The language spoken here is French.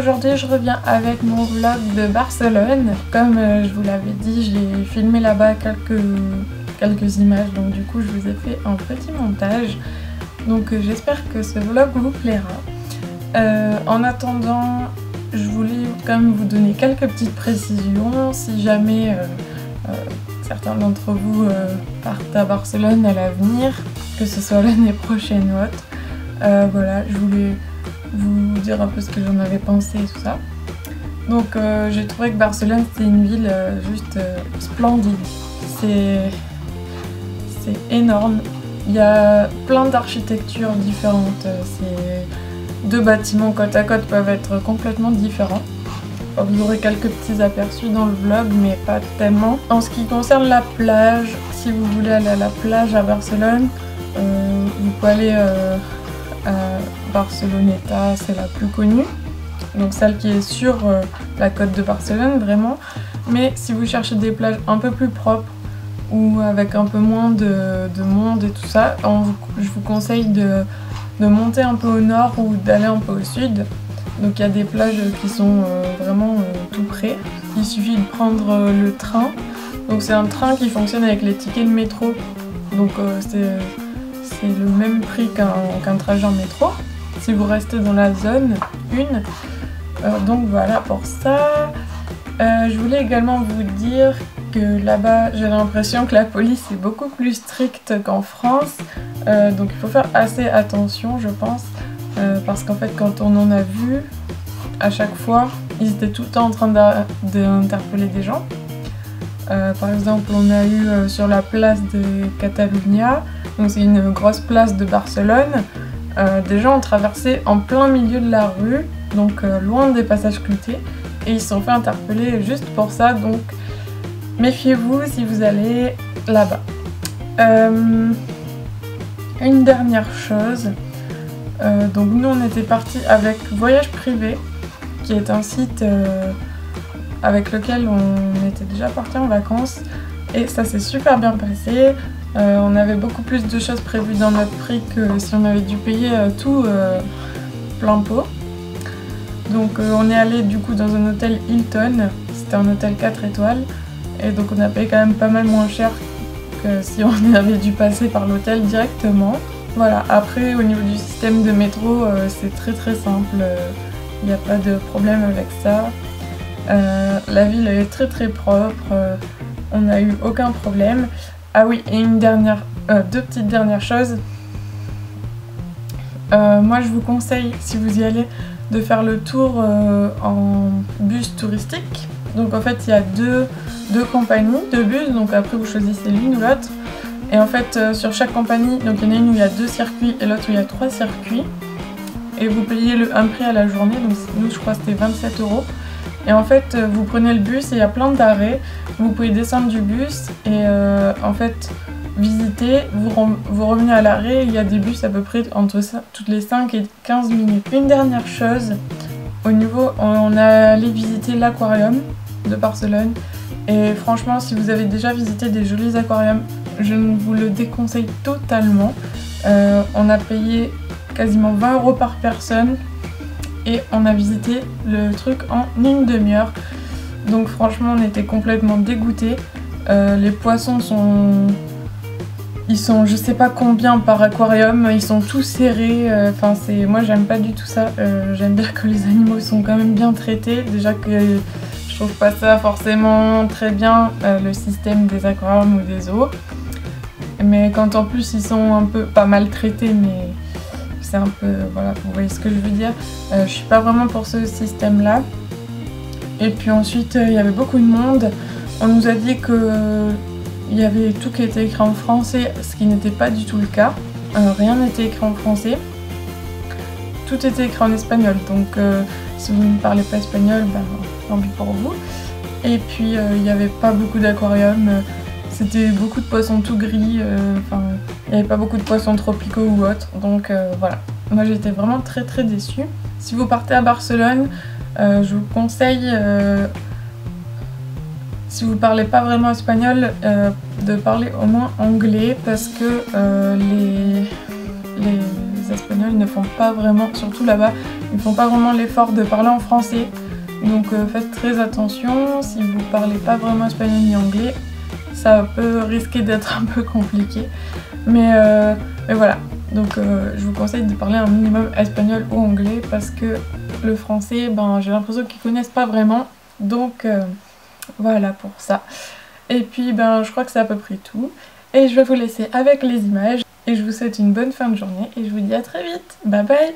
aujourd'hui je reviens avec mon vlog de Barcelone. Comme je vous l'avais dit, j'ai filmé là-bas quelques images, donc du coup je vous ai fait un petit montage. Donc j'espère que ce vlog vous plaira. En attendant, je voulais quand même vous donner quelques petites précisions si jamais certains d'entre vous partent à Barcelone à l'avenir, que ce soit l'année prochaine ou autre. Voilà, je voulais vous dire un peu ce que j'en avais pensé et tout ça. Donc j'ai trouvé que Barcelone c'était une ville juste splendide. C'est énorme. Il y a plein d'architectures différentes. Deux bâtiments côte à côte peuvent être complètement différents. Vous aurez quelques petits aperçus dans le vlog, mais pas tellement. En ce qui concerne la plage, si vous voulez aller à la plage à Barcelone, vous pouvez aller à Barceloneta, c'est la plus connue. Donc celle qui est sur la côte de Barcelone, vraiment. Mais si vous cherchez des plages un peu plus propres, ou avec un peu moins de monde et tout ça, je vous conseille de monter un peu au nord ou d'aller un peu au sud. Donc il y a des plages qui sont vraiment tout près. Il suffit de prendre le train. Donc c'est un train qui fonctionne avec les tickets de métro. Donc c'est le même prix qu'un trajet en métro, si vous restez dans la zone 1. Donc voilà pour ça. Je voulais également vous dire que là-bas, j'ai l'impression que la police est beaucoup plus stricte qu'en France. Donc il faut faire assez attention, je pense. Parce qu'en fait, quand on en a vu, à chaque fois, ils étaient tout le temps en train d'interpeller des gens. Par exemple, on a eu sur la place de Catalunya, donc c'est une grosse place de Barcelone, des gens ont traversé en plein milieu de la rue, donc loin des passages cloutés, et ils se sont fait interpeller juste pour ça, donc méfiez-vous si vous allez là-bas. Une dernière chose, donc nous on était partis avec Voyage Privé, qui est un site avec lequel on était déjà partis en vacances, et ça s'est super bien passé. On avait beaucoup plus de choses prévues dans notre prix que si on avait dû payer tout plein pot. Donc on est allé du coup dans un hôtel Hilton, c'était un hôtel 4 étoiles, et donc on a payé quand même pas mal moins cher que si on avait dû passer par l'hôtel directement. Voilà, après au niveau du système de métro, c'est très simple, il n'y a pas de problème avec ça. La ville est très propre, on n'a eu aucun problème. Ah oui, et deux petites dernières choses. Moi je vous conseille, si vous y allez, de faire le tour en bus touristique. Donc en fait il y a deux compagnies de bus, donc après vous choisissez l'une ou l'autre. Et en fait sur chaque compagnie, donc il y en a une où il y a 2 circuits et l'autre où il y a 3 circuits. Et vous payez un prix à la journée, donc nous je crois que c'était 27 €. Et en fait vous prenez le bus et il y a plein d'arrêts. Vous pouvez descendre du bus et en fait visiter, vous revenez à l'arrêt, il y a des bus à peu près entre toutes les 5 et 15 minutes. Une dernière chose, on a allé visiter l'aquarium de Barcelone, et franchement si vous avez déjà visité des jolis aquariums, je vous le déconseille totalement. On a payé quasiment 20 € par personne et on a visité le truc en une demi-heure. Donc franchement on était complètement dégoûtés. Les poissons ils sont je sais pas combien par aquarium, ils sont tous serrés, enfin moi j'aime pas du tout ça. J'aime bien que les animaux sont quand même bien traités, déjà que je trouve pas ça forcément très bien le système des aquariums ou des zoos, mais quand en plus ils sont un peu pas maltraités, mais c'est un peu, voilà, vous voyez ce que je veux dire. Je suis pas vraiment pour ce système là. Et puis ensuite il y avait beaucoup de monde. On nous a dit que il y avait tout qui était écrit en français, ce qui n'était pas du tout le cas. Rien n'était écrit en français. Tout était écrit en espagnol. Donc si vous ne parlez pas espagnol, ben, tant pis pour vous. Et puis il n'y avait pas beaucoup d'aquariums. C'était beaucoup de poissons tout gris. Enfin, il n'y avait pas beaucoup de poissons tropicaux ou autres. Donc voilà. Moi j'étais vraiment très déçue. Si vous partez à Barcelone, je vous conseille, si vous parlez pas vraiment espagnol, de parler au moins anglais, parce que les Espagnols ne font pas vraiment, surtout là-bas, Ils font pas vraiment l'effort de parler en français. Donc faites très attention, si vous parlez pas vraiment espagnol ni anglais, ça peut risquer d'être un peu compliqué. Mais voilà, donc je vous conseille de parler un minimum espagnol ou anglais parce que le français, j'ai l'impression qu'ils connaissent pas vraiment. Donc voilà pour ça. Et puis je crois que c'est à peu près tout. Et je vais vous laisser avec les images. Et je vous souhaite une bonne fin de journée et je vous dis à très vite. Bye bye!